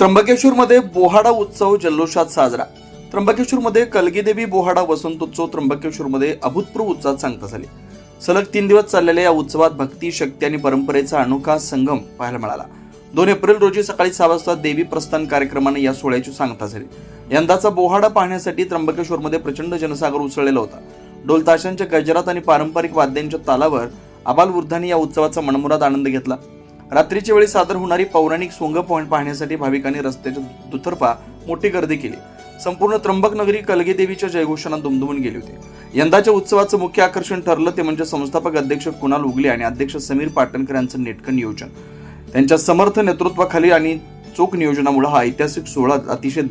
त्र्यंबकेश्वरमध्ये बोहाडा उत्सव जल्लोषात साजरा। त्र्यंबकेश्वरमध्ये कलगीदेवी बोहाडा वसंतोत्सव त्र्यंबकेश्वरमध्ये अभूतपूर्व उत्साहात सांगता झाली। सलग 3 दिवस चाललेल्या या उत्सवात भक्ती, शक्ती आणि परंपरेचा अनोखा संगम पाहायला मिळाला। 2 एप्रिल रोजी सकाळी 6 वाजता देवी प्रस्थान कार्यक्रमाने या सोहळ्याची सांगता झाली। यंदाचा बोहाडा पाहण्यासाठी त्र्यंबकेश्वरमध्ये प्रचंड जनसागर उसळलेला होता। ढोल ताशांच्या गजरात आणि पारंपरिक वाद्यांच्या तालावर आबालवृद्धांनी या उत्सवाचा मनमुराद आनंद घेतला। रात्रीच्या वेळी सादर होणारी पौराणिक सोंग पाहण्यासाठी भाविकांनी रस्त्याच्या दुतर्फा मोठी गर्दी केली। संपूर्ण त्र्यंबक नगरी कलगीदेवीच्या जयघोषाने दुमदुमून गेली होती। यंदाच्या उत्सवाचं मुख्य आकर्षण ठरलं ते म्हणजे संस्थापक अध्यक्ष कुणाल उगले आणि अध्यक्ष समीर पाटणकर यांचं नेटकं नियोजन। त्यांच्या समर्थ नेतृत्वाखाली आणि चोख नियोजनामुळे हा ऐतिहासिक सोहळा अतिशय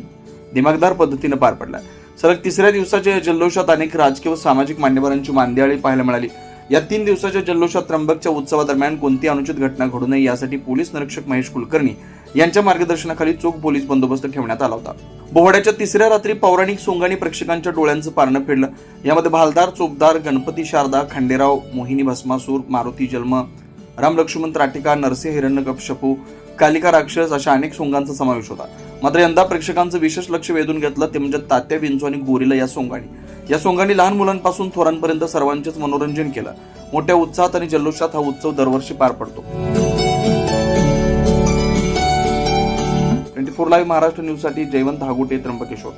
दिमागदार पद्धतीने पार पडला। सलग 3ऱ्या दिवसाच्या जल्लोषात अनेक राजकीय व सामाजिक मान्यवरांची मांदियाळी पाहायला मिळाली। या 3 दिवसाच्या जल्लोषात त्र्यंबकच्या उत्सवादरम्यान कोणती अनुचित घटना घडू नये यासाठी पोलीस निरीक्षक महेश कुलकर्णी यांच्या मार्गदर्शनाखाली चोख पोलीस बंदोबस्त ठेवण्यात आला होता। बोहाड्याच्या 3ऱ्या रात्री पौराणिक सोंगाने प्रेक्षकांच्या डोळ्यांचं पारणं फेडलं। यामध्ये भालदार, चोपदार, गणपती शारदा, खंडेराव, मोहिनी भस्मासूर, मारुती जन्म, राम लक्ष्मण त्राटिका, नरसिंह हिरण्यकश्यपू, कालिका राक्षस अशा अनेक सोंगांचा समावेश होता। मात्र यंदा प्रेक्षकांचं विशेष लक्ष वेधून घेतलं ते म्हणजे तात्या, विंचू आणि गोरिला या सोंगांनी लहान मुलांपासून थोरांपर्यंत सर्वांचेच मनोरंजन केलं। मोठ्या उत्साहात आणि जल्लोषात हा उत्सव दरवर्षी पार पडतो। 24 लाईव्ह महाराष्ट्र न्यूज साठी जयवंत हागुटे, त्र्यंबकेश्वर।